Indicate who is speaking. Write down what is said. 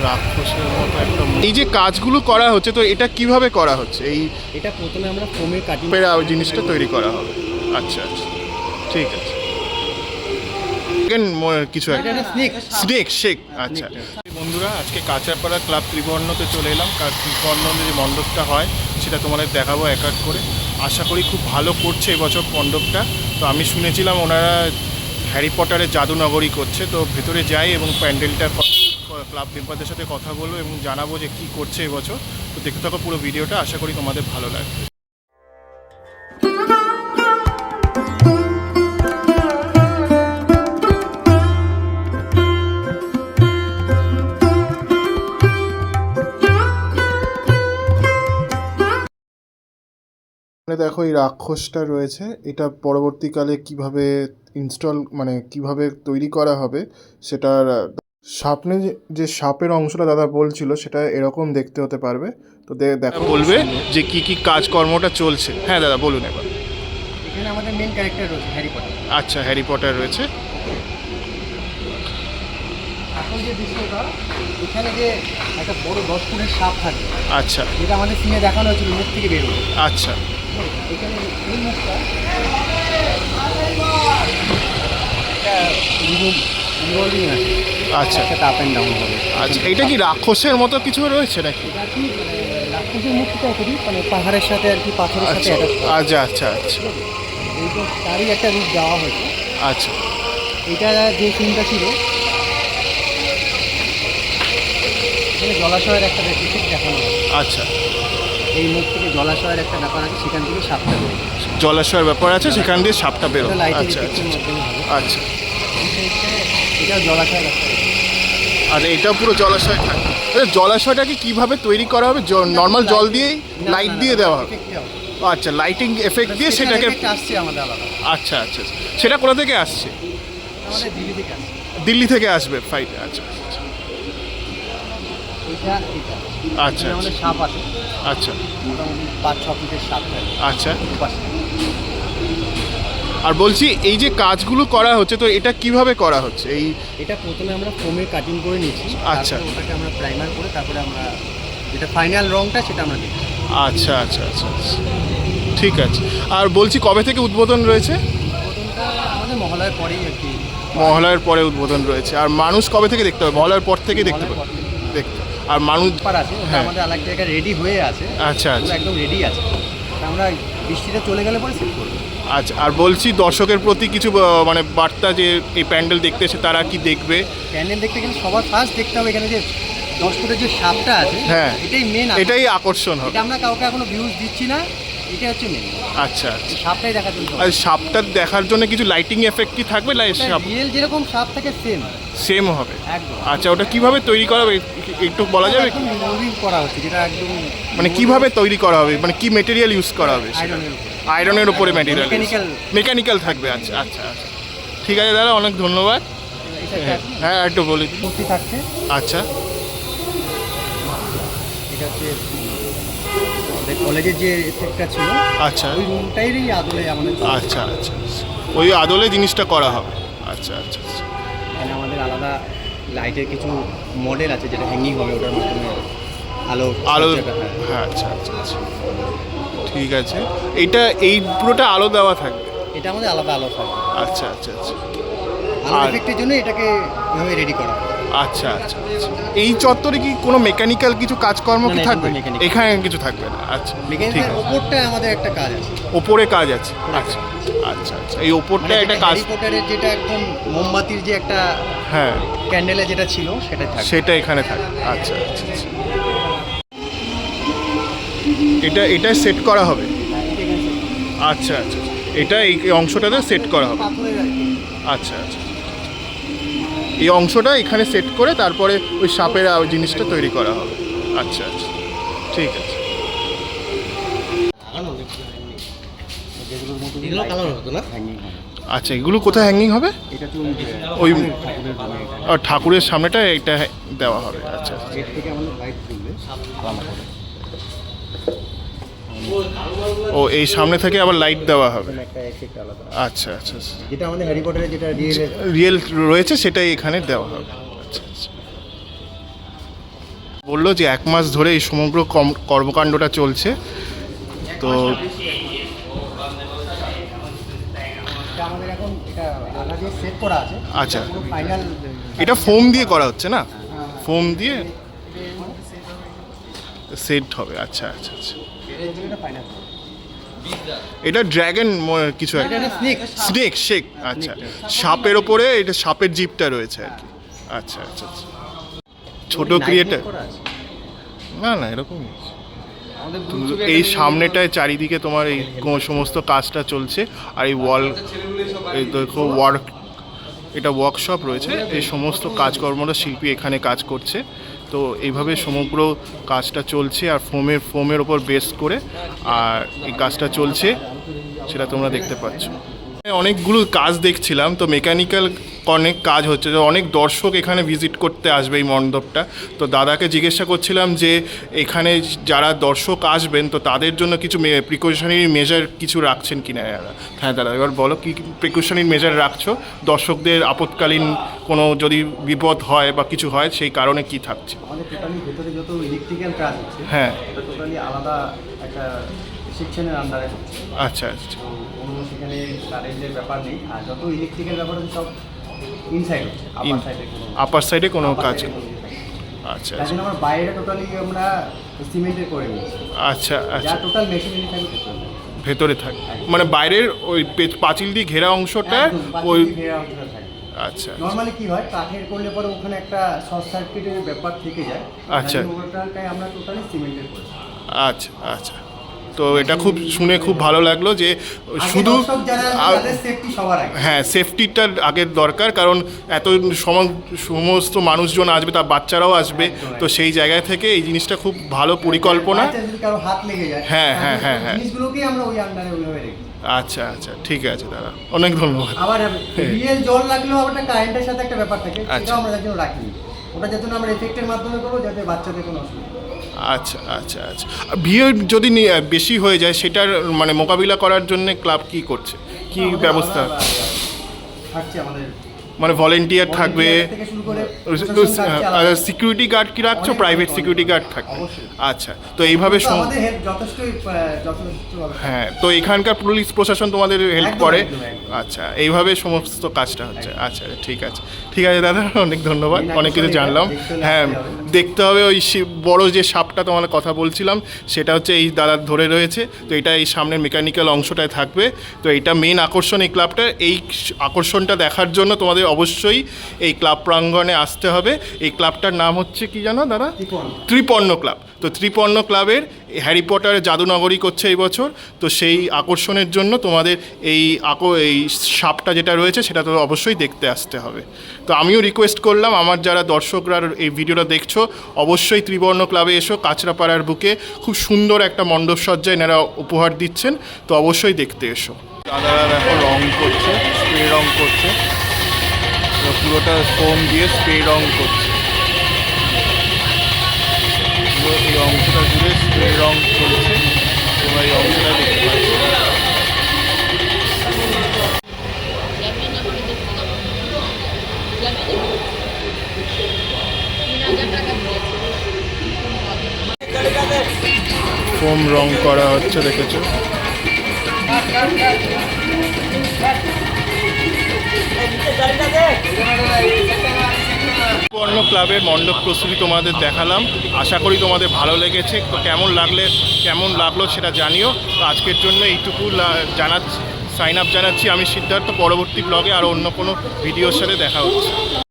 Speaker 1: রাক্ষসের মতো একটা এই যে কাজগুলো করা হচ্ছে, তো এটা কিভাবে করা হচ্ছে?
Speaker 2: এটা প্রথমে আমরা ফোমের কাটিং
Speaker 1: জিনিসটা তৈরি করা হবে। আচ্ছা আচ্ছা, ঠিক আছে। কিছু স্নেক শেক। আচ্ছা বন্ধুরা, আজকে কাঁচাপাড়া ক্লাব ত্রিবর্ণতে চলে এলাম। ত্রিবর্ণতে যে মণ্ডপটা হয় সেটা তোমাদের দেখাবো এক এক করে। আশা করি খুব ভালো করছে এবছর মণ্ডপটা। তো আমি শুনেছিলাম ওনারা হ্যারি পটারের জাদুনগরী করছে। তো ভেতরে যাই এবং প্যান্ডেলটা ক্লাব মেম্বারদের সাথে কথা বলবো এবং জানাবো যে কী করছে এবছর। তো দেখতে থাকো পুরো ভিডিওটা, আশা করি তোমাদের ভালো লাগবে। দেখো এই রাক্ষসটা রয়েছে, এটা পরবর্তীকালে কিভাবে কিভাবে তৈরি করা হবে সেটার সামনে যে সাপের অংশটা দাদা বলছিল সেটা এরকম দেখতে হতে পারবে। তো দেখো বলবে যে কি কি কাজকর্মটা চলছে। হ্যাঁ দাদা বলুন এবার।
Speaker 2: এখানে আমাদের মেইন ক্যারেক্টার রয়েছে হ্যারি পটার।
Speaker 1: আচ্ছা, হ্যারি পটার রয়েছে।
Speaker 2: এখন যে দৃশ্যটা, এখানে যে একটা বড় 10 ফুটের সাপ থাকে,
Speaker 1: আচ্ছা,
Speaker 2: যেটা আমাদের সিনে দেখানো হয়েছিল মুখ থেকে বেরোবে।
Speaker 1: আচ্ছা,
Speaker 2: এখানে এই মুখটা রিভলভিং আছে।
Speaker 1: আচ্ছা,
Speaker 2: একটা আপ অ্যান্ড ডাউন হবে।
Speaker 1: আচ্ছা, এটা কি রাক্ষসের মতো কিছু রয়েছে নাকি?
Speaker 2: এটা কি রাক্ষসের মুখটা করি, মানে পাহাড়ের সাথে আর কি, পাথরের সাথে
Speaker 1: আচ্ছা আচ্ছা আচ্ছা,
Speaker 2: এইটা তারই একটা রূপ দেওয়া হয়েছে।
Speaker 1: আচ্ছা,
Speaker 2: এটা যে সিনটা ছিল, এখানে জলাশয়ের একটা রেপ্লিকেট দেখানো হয়।
Speaker 1: আচ্ছা,
Speaker 2: এই মুখ থেকে জলাশয়ের একটা ব্যাপার আছে, সেখান থেকে সাপটা বেরোয়।
Speaker 1: জলাশয়ের ব্যাপার আছে, সেখান দিয়ে সাপটা বেরোয়। আচ্ছা আচ্ছা,
Speaker 2: এটাও জলাশয়ের একটা।
Speaker 1: আর এটা পুরো জলাশয় থাকে। জলাশয়টাকে কিভাবে তৈরি করা হবে? নর্মাল জল দিয়েই লাইট দিয়ে দেওয়া হবে? আচ্ছা, লাইটিং এফেক্ট দিয়ে সেটাকে
Speaker 2: আসছে আমাদের আলাদা।
Speaker 1: আচ্ছা আচ্ছা, সেটা কোথা থেকে আসছে?
Speaker 2: আমাদের দিল্লি থেকে আসছে।
Speaker 1: দিল্লি থেকে আসবে ফাইটে। আচ্ছা আচ্ছা,
Speaker 2: এটা
Speaker 1: আচ্ছা,
Speaker 2: আমাদের সাপ আছে।
Speaker 1: আচ্ছা,
Speaker 2: মোটামুটি 5-6 ফিটের সাপ থাকে।
Speaker 1: আচ্ছা। আর বলছি এই যে কাজগুলো করা হচ্ছে, তো এটা কিভাবে করা হচ্ছে?
Speaker 2: এটা প্রথমে আমরা ফোমের কাটিং করে নিচ্ছি।
Speaker 1: আচ্ছা,
Speaker 2: ওটাকে আমরা প্রাইমার করে তারপরে আমরা যেটা ফাইনাল রংটা সেটা আমরা দিই।
Speaker 1: আচ্ছা আচ্ছা আচ্ছা, ঠিক আছে। আর বলছি কবে থেকে উদ্বোধন রয়েছে?
Speaker 2: উদ্বোধনটা আমাদের মহালয়ার পরেই আর কি।
Speaker 1: মহালয়ার পরে উদ্বোধন রয়েছে। আর মানুষ কবে থেকে দেখতে হবে? মহালয়ার পর থেকে দেখতে হবে। আর মানুষ
Speaker 2: আছে, আমাদের আলাদা জায়গায় রেডি হয়ে আছে।
Speaker 1: আচ্ছা আচ্ছা,
Speaker 2: একদম রেডি আছে। আমরা বৃষ্টিতে চলে গেলে পরে সেট করবো।
Speaker 1: আচ্ছা। আর বলছি দর্শকের প্রতি কিছু মানে বার্তা, যে এই প্যান্ডেল দেখতে এসে তারা কি দেখবে?
Speaker 2: প্যান্ডেল দেখতে গেলে সবার ফার্স্ট দেখতে হবে এখানে যে 10 ফুটের যে সাপটা আছে।
Speaker 1: হ্যাঁ,
Speaker 2: এটাই মেন,
Speaker 1: এটাই আকর্ষণ হবে।
Speaker 2: এটা আমরা কাউকে এখনো ভিউজ দিচ্ছি না, এটা হচ্ছে মেন।
Speaker 1: আচ্ছা আচ্ছা,
Speaker 2: সাপটাই দেখার জন্য।
Speaker 1: আর সাপটা দেখার জন্য কিছু লাইটিং এফেক্ট কি থাকবে?
Speaker 2: রিয়েল যেরকম সাপ থাকে
Speaker 1: সেম হবে?
Speaker 2: একদম।
Speaker 1: আচ্ছা, ওটা কিভাবে তৈরি করা হবে একটু বলা যাবে?
Speaker 2: রিভলভিং করা হচ্ছে, যেটা একদম
Speaker 1: মানে কিভাবে তৈরি করা হবে, মানে কি মেটেরিয়াল ইউজ করা হবে? আয়রনের উপরে মেটেরিয়াল, মেকানিক্যাল থাকবে। আচ্ছা আচ্ছা আচ্ছা, ঠিক আছে দাদা, অনেক ধন্যবাদ। হ্যাঁ একটু বলি
Speaker 2: মূর্তি থাকছে।
Speaker 1: আচ্ছা,
Speaker 2: এটা হচ্ছে আমাদের কলেজের যে এফেক্টটা ছিল।
Speaker 1: আচ্ছা,
Speaker 2: ওই রুমটাইরই আদলে আমাদের।
Speaker 1: আচ্ছা আচ্ছা, ওই আদলে জিনিসটা করা হবে। আচ্ছা আচ্ছা আচ্ছা,
Speaker 2: এখানে আমাদের আলাদা লাইটের কিছু মডেল আছে, যেটা হ্যাঙ্গিং হবে, ওটার মাধ্যমে আলো।
Speaker 1: হ্যাঁ, আচ্ছা আচ্ছা আচ্ছা, ঠিক আছে। এই পুরোটা আলো দেওয়া থাকবে?
Speaker 2: এটা আমাদের আলাদা আলো থাকবে।
Speaker 1: আচ্ছা আচ্ছা আচ্ছা,
Speaker 2: আলো এফেক্টের জন্য এটাকে এভাবে রেডি করা হবে।
Speaker 1: আচ্ছা আচ্ছা আচ্ছা। এই চত্বরে কি কোনো মেকানিক্যাল কিছু কাজকর্ম কি থাকবে? এখানে কিছু থাকবে না? আচ্ছা,
Speaker 2: মেকানিক্যাল ওপরটা আমাদের একটা কাজ আছে।
Speaker 1: ওপরে কাজ আছে? আচ্ছা আচ্ছা আচ্ছা, এই ওপরটা একটা কাজ।
Speaker 2: হ্যারি পটারের যেটা একদম মোমবাতির যে একটা,
Speaker 1: হ্যাঁ,
Speaker 2: ক্যান্ডেলে যেটা ছিল সেটাই থাকবে।
Speaker 1: সেটা এখানে থাকবে। আচ্ছা আচ্ছা আচ্ছা, এটা সেট করা হবে? আচ্ছা আচ্ছা, এটা এই অংশটাতে সেট করা হবে? আচ্ছা আচ্ছা, এই অংশটা এখানে সেট করে তারপরে ওই সাপের জিনিসটা তৈরি করা হবে। আচ্ছা আচ্ছা, ঠিক আছে। আচ্ছা, এগুলো কোথায় হ্যাঙ্গিং হবে? ওই ঠাকুরের সামনেটা এটা দেওয়া হবে। আচ্ছা, ও এই সামনে থেকে আবার লাইট দেওয়া হবে? আচ্ছা আচ্ছা,
Speaker 2: যেটা আমাদের হ্যারি পটারের যেটা
Speaker 1: রিয়েল রয়েছে সেটাই এখানে দেওয়া হবে। আচ্ছা আচ্ছা, বললো যে 1 মাস ধরে এই সমগ্র কর্মকাণ্ডটা চলছে। তো
Speaker 2: এটা আমাদের এখন এটা আধা দিয়ে সেট করা আছে।
Speaker 1: আচ্ছা,
Speaker 2: পুরো ফাইনাল
Speaker 1: এটা ফোম দিয়ে করা হচ্ছে না? ফোম দিয়ে সেট হবে। আচ্ছা আচ্ছা আচ্ছা,
Speaker 2: এটা ফাইনাল।
Speaker 1: এটা ড্র্যাগন কিছু একটা,
Speaker 2: এটা স্নেক
Speaker 1: স্নেক শেক। আচ্ছা, সাপের ওপরে এটা সাপের জিপটা রয়েছে আর কি। আচ্ছা আচ্ছা আচ্ছা, ছোট ক্রিয়েটার না না এরকম এই সামনেটায় চারিদিকে তোমার এই সমস্ত কাজটা চলছে। আর এই ওয়াল, এই দেখো এটা ওয়ার্কশপ রয়েছে। এই সমস্ত কাজকর্মটা শিল্পী এখানে কাজ করছে। তো এইভাবে সমগ্র কাজটা চলছে আর ফোমের ওপর বেস করে আর এই কাজটা চলছে, সেটা তোমরা দেখতে পাচ্ছ। অনেকগুলো কাজ দেখছিলাম, তো মেকানিক্যাল অনেক কাজ হচ্ছে, যে অনেক দর্শক এখানে ভিজিট করতে আসবে এই মণ্ডপটা। তো দাদাকে জিজ্ঞাসা করছিলাম যে এখানে যারা দর্শক আসবেন তো তাদের জন্য কিছু প্রিকশনারি মেজার কিছু রাখছেন কিনা। হ্যাঁ দাদা, এবার বলো কি প্রিকশনারি মেজার রাখছো, দর্শকদের আপৎকালীন কোনো যদি বিপদ হয় বা কিছু হয় সেই কারণে কি থাকছে?
Speaker 2: আমাদের টোটালি ভেতরে যত ইলেকট্রিক্যাল কাজ হচ্ছে,
Speaker 1: হ্যাঁ,
Speaker 2: এটা টোটালি আলাদা একটা সেকশনের আন্ডারে হচ্ছে।
Speaker 1: আচ্ছা আচ্ছা,
Speaker 2: তো কোনো সেখানে কারেন্টের ব্যাপার নেই। আর যত ইলেকট্রিক্যাল ব্যাপার হচ্ছে সব ইনসাইড হচ্ছে,
Speaker 1: আপার সাইডে কোনো কাজ। আচ্ছা
Speaker 2: তাই
Speaker 1: আচ্ছা
Speaker 2: জন্য আমরা বাইরে টোটালি আমরা সিমেন্টের করে নিয়েছি।
Speaker 1: আচ্ছা
Speaker 2: যা
Speaker 1: আচ্ছা,
Speaker 2: টোটাল মেশিনারি থাকবে টোটাল
Speaker 1: ভেতরে থাকে মানে বাইরের ওই পাঁচিল দিয়ে ঘেরা অংশটা ওই। আচ্ছা
Speaker 2: নরমালি কি হয়, কাঠের করলে পরে ওখানে একটা শর্ট সার্কিটের ব্যাপার থেকে যায়।
Speaker 1: আচ্ছা।
Speaker 2: ওটাটাই আমরা টোটালি সিমেন্টের করি।
Speaker 1: আচ্ছা আচ্ছা, তো এটা খুব শুনে খুব ভালো লাগলো যে শুধু
Speaker 2: সেফটি সবার আগে।
Speaker 1: হ্যাঁ, সেফটিটার আগের দরকার, কারণ এত সমস্ত মানুষজন আসবে, তার বাচ্চারাও আসবে। তো সেই জায়গা থেকে এই জিনিসটা খুব ভালো পরিকল্পনা।
Speaker 2: যদি কারো হাত লেগে যায়,
Speaker 1: হ্যাঁ হ্যাঁ হ্যাঁ হ্যাঁ,
Speaker 2: জিনিসগুলোকেই আমরা ওই আন্ডারে ওইভাবে রেখে।
Speaker 1: আচ্ছা আচ্ছা, ঠিক আছে দাদা, অনেক ধন্যবাদ।
Speaker 2: আবার রিয়েল জল লাগলেও আবার একটা কারেন্টের সাথে একটা ব্যাপার থাকে,
Speaker 1: আচ্ছা।
Speaker 2: সেটাও আমরা যার জন্য রাখিনি। ওটা যাতে আমরা এফেক্টের মাধ্যমে করবো, যাতে বাচ্চাদের কোনো অসুবিধা।
Speaker 1: আচ্ছা আচ্ছা আচ্ছা, ভিড় যদি বেশি হয়ে যায় সেটার মানে মোকাবিলা করার জন্য ক্লাব কি করছে, কি ব্যবস্থা
Speaker 2: থাকছে আমাদের?
Speaker 1: মানে ভলেন্টিয়ার থাকবে,
Speaker 2: থেকে শুরু করে
Speaker 1: সিকিউরিটি গার্ড কি রাখছো? প্রাইভেট সিকিউরিটি গার্ড থাকবে। আচ্ছা, তো এইভাবে
Speaker 2: আমাদের হেল্প যথেষ্টই যথেষ্ট।
Speaker 1: হ্যাঁ, তো এখানকার পুলিশ প্রশাসন তোমাদের হেল্প
Speaker 2: একদম,
Speaker 1: করে?
Speaker 2: একদম, একদম।
Speaker 1: আচ্ছা, এইভাবে সমস্ত কাজটা হচ্ছে। আচ্ছা ঠিক আছে, ঠিক আছে দাদা, অনেক ধন্যবাদ, অনেক কিছু জানলাম। হ্যাঁ, দেখতে হবে ওই বড় যে সাপটা তোমার কথা বলছিলাম, সেটা হচ্ছে এই দাদার ধরে রয়েছে। তো এটা এই সামনের মেকানিক্যাল অংশটায় থাকবে। তো এটা মেন আকর্ষণ এই ক্লাবটার। এই আকর্ষণটা দেখার জন্য তোমাদের অবশ্যই এই ক্লাব প্রাঙ্গণে আসতে হবে। এই ক্লাবটার নাম হচ্ছে কি জানো দাদা? ত্রিপর্ণ ক্লাব। তো ত্রিপর্ণ ক্লাবের হ্যারি পটারের জাদুনগরী করছে এই বছর। তো সেই আকর্ষণের জন্য তোমাদের এই সাপটা যেটা রয়েছে সেটা তো অবশ্যই দেখতে আসতে হবে। তো আমিও রিকোয়েস্ট করলাম, আমার যারা দর্শকরা এই ভিডিওটা দেখছো, অবশ্যই ত্রিবর্ণ ক্লাবে এসো। কাঁচরাপাড়ার বুকে খুব সুন্দর একটা মণ্ডপসজ্জা এনারা উপহার দিচ্ছেন, তো অবশ্যই দেখতে এসো। দাদারা দেখো রং করছে, স্প্রে রং করছে, পুরোটা ফোম দিয়ে স্প্রে রং করছে। পুরো এই অংশটা জুড়ে স্প্রে রং চলছে, তোমরা এই অংশটা দেখতে পাচ্ছ। ফোম রং করা হচ্ছে, দেখেছো? ত্রিপর্ণ ক্লাবের মণ্ডপ প্রস্তুতি তোমাদের দেখালাম, আশা করি তোমাদের ভালো লেগেছে। তো কেমন লাগলো সেটা জানিও। তো আজকের জন্য এইটুকু সাইন আপ জানাচ্ছি। আমি সিদ্ধার্থ, পরবর্তী ব্লগে আরও অন্য কোনো ভিডিওর সাথে দেখা হচ্ছে।